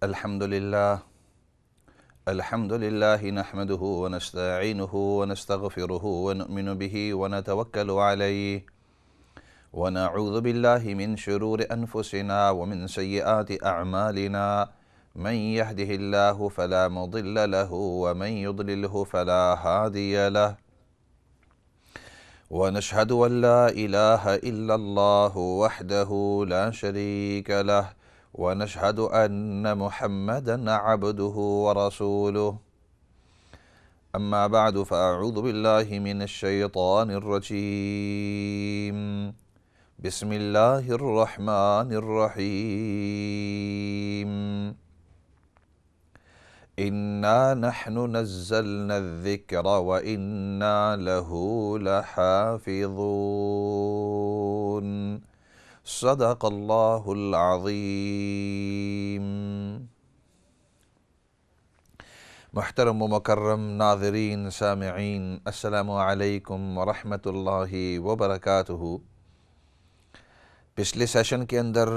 الحمد لله نحمده ونستعينه ونستغفره ونؤمن به ونتوكل عليه ونعوذ بالله من شرور أنفسنا ومن سيئات أعمالنا من يهده الله فلا مضل له ومن يضلله فلا هادي له ونشهد أن لا إله إلا الله وحده لا شريك له ونشهد أن محمدًا عبده ورسوله أما بعد فأعوذ بالله من الشيطان الرجيم بسم الله الرحمن الرحيم إنا نحن نزلنا الذكر وإنا له لحافظون صدق اللہ العظیم۔ محترم و مکرم ناظرین سامعین، السلام علیکم ورحمۃ اللہ وبرکاتہ۔ پچھلے سیشن کے اندر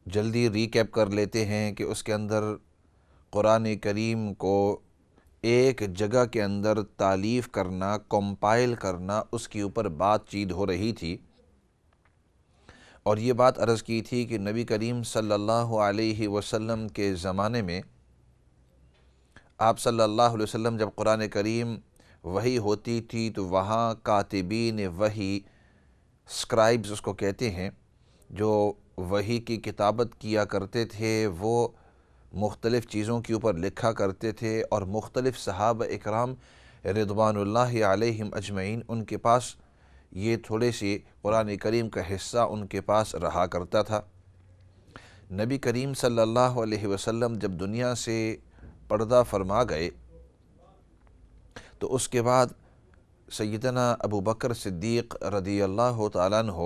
جلدی ریکیپ کر لیتے ہیں کہ اس کے اندر قرآن کریم کو ایک جگہ کے اندر تالیف کرنا، کمپائل کرنا، اس کے اوپر بات چیت ہو رہی تھی، اور یہ بات عرض کی تھی کہ نبی کریم صلی اللہ علیہ وسلم کے زمانے میں آپ صلی اللہ علیہ وسلم جب قرآن کریم وحی ہوتی تھی تو وہاں کاتبین وحی، سکرائبز اس کو کہتے ہیں، جو وحی کی کتابت کیا کرتے تھے، وہ مختلف چیزوں کے اوپر لکھا کرتے تھے، اور مختلف صحابہ اکرام رضوان اللہ علیہم اجمعین ان کے پاس یہ تھوڑے سی قرآن کریم کا حصہ ان کے پاس رہا کرتا تھا۔ نبی کریم صلی اللہ علیہ وسلم جب دنیا سے پردہ فرما گئے تو اس کے بعد سیدنا ابو بکر صدیق رضی اللہ تعالیٰ عنہ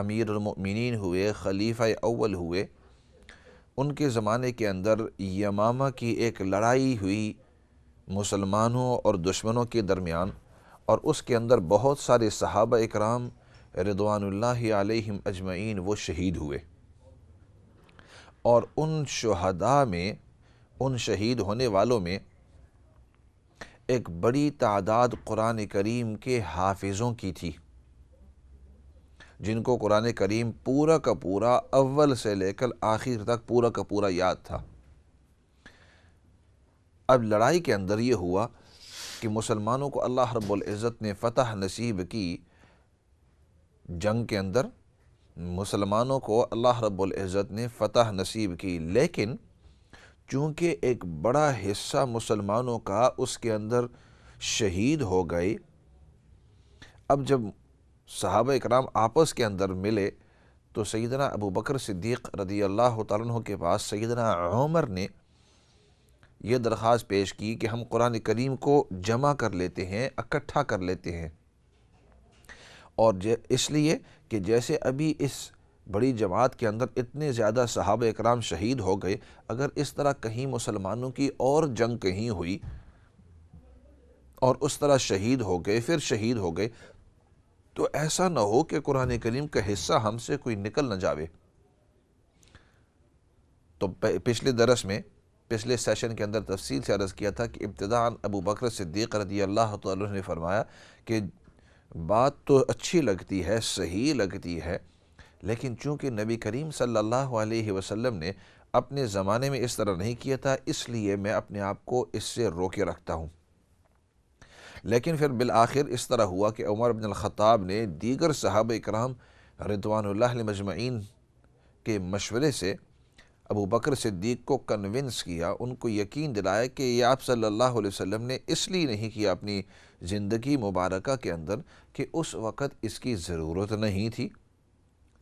امیر المؤمنین ہوئے، خلیفہ اول ہوئے۔ ان کے زمانے کے اندر یمامہ کی ایک لڑائی ہوئی مسلمانوں اور دشمنوں کے درمیان، اور اس کے اندر بہت سارے صحابہ اکرام رضوان اللہ علیہم اجمعین وہ شہید ہوئے، اور ان شہداء میں، ان شہید ہونے والوں میں ایک بڑی تعداد قرآن کریم کے حافظوں کی تھی، جن کو قرآن کریم پورا کا پورا اول سے لے کر آخر تک پورا کا پورا یاد تھا۔ اب لڑائی کے اندر یہ ہوا کہ مسلمانوں کو اللہ رب العزت نے فتح نصیب کی، جنگ کے اندر مسلمانوں کو اللہ رب العزت نے فتح نصیب کی، لیکن چونکہ ایک بڑا حصہ مسلمانوں کا اس کے اندر شہید ہو گئے۔ اب جب صحابہ اکرام آپس کے اندر ملے تو سیدنا ابو بکر صدیق رضی اللہ تعالیٰ عنہ کے پاس سیدنا عمر نے یہ درخواست پیش کی کہ ہم قرآن کریم کو جمع کر لیتے ہیں، اکٹھا کر لیتے ہیں، اور اس لیے کہ جیسے ابھی اس بڑی جماعت کے اندر اتنے زیادہ صحابہ اکرام شہید ہو گئے، اگر اس طرح کہیں مسلمانوں کی اور جنگ کہیں ہوئی اور اس طرح شہید ہو گئے، پھر شہید ہو گئے، تو ایسا نہ ہو کہ قرآن کریم کا حصہ ہم سے کوئی نکل نہ جاوے۔ تو پچھلے درس میں، پچھلے سیشن کے اندر تفصیل سے عرض کیا تھا کہ ابتداءً ابو بکر صدیق رضی اللہ تعالیٰ عنہ نے فرمایا کہ بات تو اچھی لگتی ہے، صحیح لگتی ہے، لیکن چونکہ نبی کریم صلی اللہ علیہ وسلم نے اپنے زمانے میں اس طرح نہیں کیا تھا، اس لیے میں اپنے آپ کو اس سے روکے رکھتا ہوں۔ لیکن پھر بالآخر اس طرح ہوا کہ عمر بن الخطاب نے دیگر صحابہ اکرام رضوان اللہ علیہم اجمعین کے مشورے سے ابو بکر صدیق کو کنونس کیا، ان کو یقین دلایا کہ یہ آپ صلی اللہ علیہ وسلم نے اس لیے نہیں کیا اپنی زندگی مبارکہ کے اندر کہ اس وقت اس کی ضرورت نہیں تھی،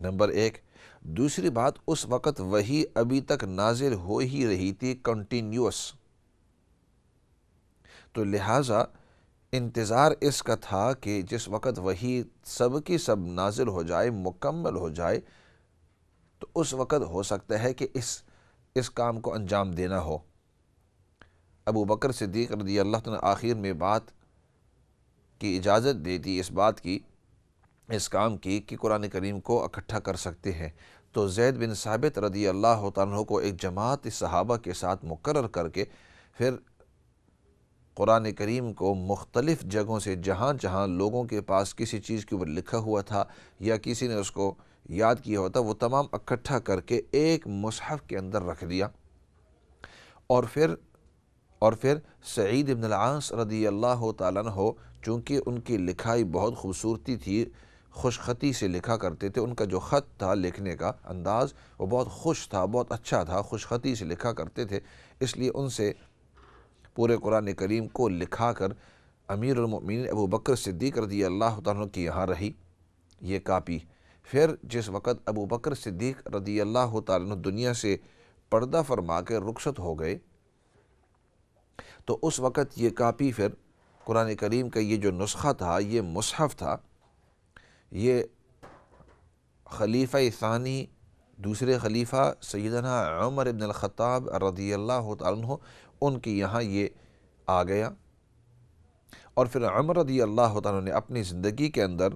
نمبر ایک۔ دوسری بات، اس وقت وحی ابھی تک نازل ہو ہی رہی تھی، کنٹینیوس، تو لہٰذا انتظار اس کا تھا کہ جس وقت وحی سب کی سب نازل ہو جائے، مکمل ہو جائے، تو اس وقت ہو سکتا ہے کہ اس کام کو انجام دینا ہو۔ ابو بکر صدیق رضی اللہ عنہ آخر میں بات کی اجازت دے دی، اس بات کی، اس کام کی کہ قرآن کریم کو اکٹھا کر سکتے ہیں۔ تو زید بن ثابت رضی اللہ تعالیٰ عنہ کو ایک جماعت صحابہ کے ساتھ مقرر کر کے پھر قرآن کریم کو مختلف جگہوں سے جہاں جہاں لوگوں کے پاس کسی چیز کے اوپر لکھا ہوا تھا یا کسی نے اس کو یاد کیا ہوتا، وہ تمام اکٹھا کر کے ایک مصحف کے اندر رکھ دیا۔ اور پھر سعید بن العاص رضی اللہ تعالیٰ عنہ، چونکہ ان کی لکھائی بہت خوبصورتی تھی، خوش خطی سے لکھا کرتے تھے، ان کا جو خط تھا لکھنے کا انداز وہ بہت خوش تھا، بہت اچھا تھا، خوش خطی سے لکھا کرتے تھے، اس لیے ان سے پورے قرآن کریم کو لکھا کر امیر المؤمنین ابو بکر صدیق رضی اللہ تعالیٰ عنہ کی یہاں رہی یہ کاپی۔ پھر جس وقت ابو بکر صدیق رضی اللہ تعالیٰ عنہ دنیا سے پردہ فرما کے رخصت ہو گئے، تو اس وقت یہ کاپی پھر قرآن کریم کا یہ جو نسخہ تھا، یہ مصحف تھا، یہ خلیفہ ثانی دوسرے خلیفہ سیدنا عمر بن الخطاب رضی اللہ تعالیٰ عنہ ان کی یہاں یہ آ گیا۔ اور پھر عمر رضی اللہ تعالیٰ عنہ نے اپنی زندگی کے اندر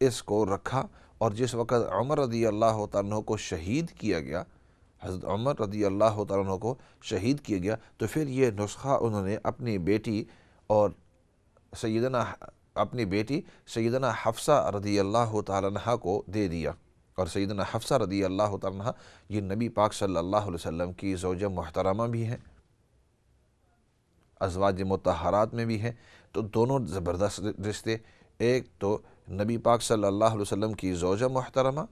اس کو رکھا، اور جس وقت عمر رضی اللہ تعالیٰ عنہ کو شہید کیا گیا، حضرت عمر رضی اللہ تعالیٰ عنہ کو شہید کیا گیا، تو پھر یہ نسخہ انہوں نے اپنی بیٹی اور اپنی بیٹی سیدنا حفصہ رضی اللہ تعالیٰ عنہ کو دے دیا۔ اور سیدنا حفصہ رضی اللہ تعالیٰ عنہ یہ نبی پاک صلی اللہ علیہ وسلم کی زوجہ محترمہ بھی ہیں، ازواج مطہرات میں بھی ہیں، تو دونوں زبردست رشتے، ایک تو نبی پاک صلی اللہ علیہ وسلم کی زوجہ محترمہ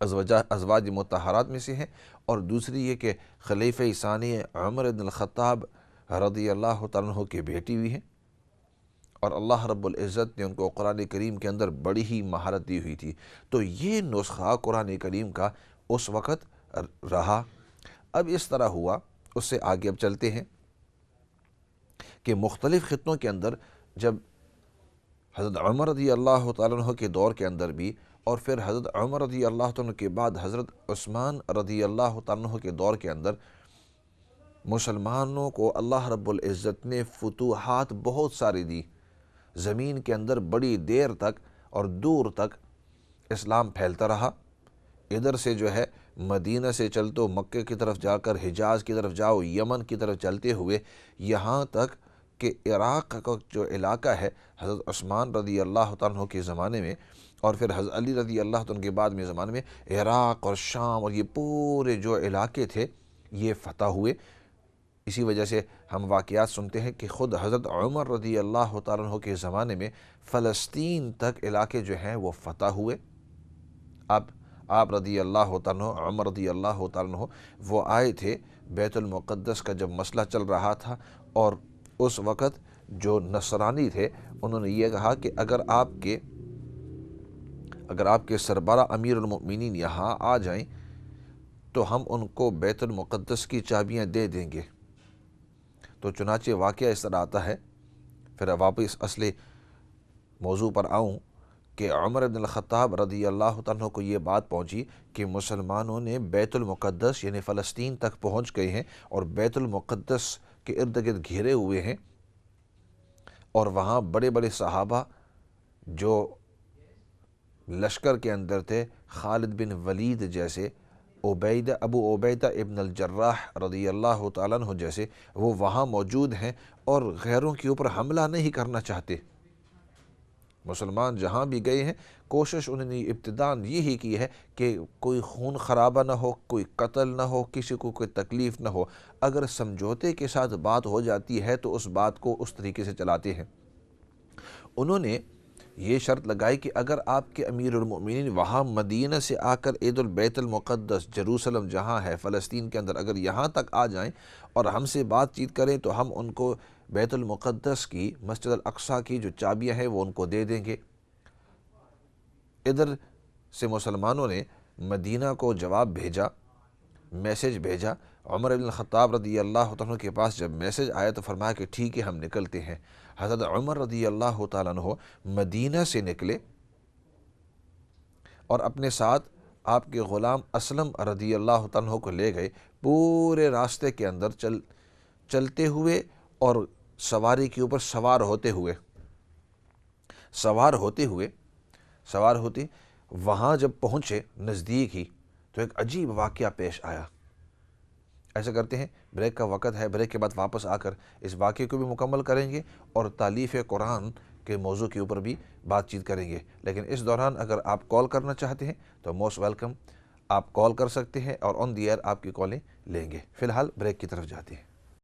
ازواج مطہرات میں سے ہیں، اور دوسری یہ کہ خلیفہ ثانی عمر بن الخطاب رضی اللہ تعالیٰ عنہ کی بیٹی بھی ہیں، اور اللہ رب العزت نے ان کو قرآن کریم کے اندر بڑی ہی مہارت دی ہوئی تھی۔ تو یہ نسخہ قرآن کریم کا اس وقت رہا۔ اب اس طرح ہوا، اس سے آگے اب چلتے ہیں کہ مختلف خطوں کے اندر جب حضرت عمر رضی اللہ تعالیٰ عنہ کے دور کے اندر بھی، اور پھر حضرت عمر رضی اللہ تعالیٰ عنہ کے بعد حضرت عثمان رضی اللہ تعالیٰ عنہ کے دور کے اندر مسلمانوں کو اللہ رب العزت نے فتوحات بہت ساری دی، زمین کے اندر بڑی دیر تک اور دور تک اسلام پھیلتا رہا۔ ادھر سے جو ہے مدینہ سے چلتو مکہ کی طرف جا کر حجاز کی طرف جاؤ، یمن کی طرف چلتے ہوئے یہاں تک کہ عراق کا جو علاقہ ہے حضرت عثمان رضی اللہ تعالیٰ عنہ کے زمانے میں، اور پھر حضرت علی رضی اللہ تعالیٰ عنہ کے بعد میں زمانے میں عراق اور شام اور یہ پورے جو علاقے تھے یہ فتح ہوئے۔ اسی وجہ سے ہم واقعات سنتے ہیں کہ خود حضرت عمر رضی اللہ تعالیٰ عنہ کے زمانے میں فلسطین تک علاقے جو ہیں وہ فتح ہوئے۔ اب آپ رضی اللہ تعالیٰ عنہ، عمر رضی اللہ تعالیٰ عنہ وہ آئے تھے بیت المقدس کا جب مسئلہ چل رہا تھا، اور اس وقت جو نصرانی تھے انہوں نے یہ کہا کہ اگر آپ کے سربراہ امیر المؤمنین یہاں آ جائیں تو ہم ان کو بیت المقدس کی چابیاں دے دیں گے۔ تو چنانچہ واقعہ اس طرح آتا ہے، پھر واپس اصل موضوع پر آؤں کہ عمر بن الخطاب رضی اللہ عنہ کو یہ بات پہنچی کہ مسلمانوں نے بیت المقدس یعنی فلسطین تک پہنچ گئے ہیں اور بیت المقدس کے ارد گرد گھیرے ہوئے ہیں، اور وہاں بڑے بڑے صحابہ جو لشکر کے اندر تھے، خالد بن ولید جیسے، ابو عبیدہ ابن الجراح رضی اللہ تعالیٰ عنہ جیسے، وہ وہاں موجود ہیں اور غیروں کے اوپر حملہ نہیں کرنا چاہتے۔ مسلمان جہاں بھی گئے ہیں کوشش انہوں نے ابتداً یہی کی ہے کہ کوئی خون خرابہ نہ ہو، کوئی قتل نہ ہو، کسی کو کوئی تکلیف نہ ہو۔ اگر سمجھوتے کے ساتھ بات ہو جاتی ہے تو اس بات کو اس طریقے سے چلاتے ہیں۔ انہوں نے یہ شرط لگائی کہ اگر آپ کے امیر المؤمنین وہاں مدینہ سے آ کر عید البیت المقدس جروسلم جہاں ہے فلسطین کے اندر، اگر یہاں تک آ جائیں اور ہم سے بات چیت کریں تو ہم ان کو بیت المقدس کی، مسجد الاقصیٰ کی جو چابیاں ہیں وہ ان کو دے دیں گے۔ ادھر سے مسلمانوں نے مدینہ کو جواب بھیجا، میسج بھیجا۔ عمر بن الخطاب رضی اللہ عنہ کے پاس جب میسج آیا تو فرمایا کہ ٹھیک ہے ہم نکلتے ہیں۔ حضرت عمر رضی اللہ تعالیٰ عنہ مدینہ سے نکلے اور اپنے ساتھ آپ کے غلام اسلم رضی اللہ عنہ کو لے گئے۔ پورے راستے کے اندر چلتے ہوئے اور سواری کے اوپر سوار ہوتے وہاں جب پہنچے نزدیک ہی تو ایک عجیب واقعہ پیش آیا۔ ایسا کرتے ہیں، بریک کا وقت ہے، بریک کے بعد واپس آ کر اس واقعے کو بھی مکمل کریں گے اور تالیف قرآن کے موضوع کے اوپر بھی بات چیت کریں گے۔ لیکن اس دوران اگر آپ کال کرنا چاہتے ہیں تو موسٹ ویلکم، آپ کال کر سکتے ہیں اور آن دی ایئر آپ کی کالیں لیں گے۔ فی الحال بریک کی طرف جاتے ہیں۔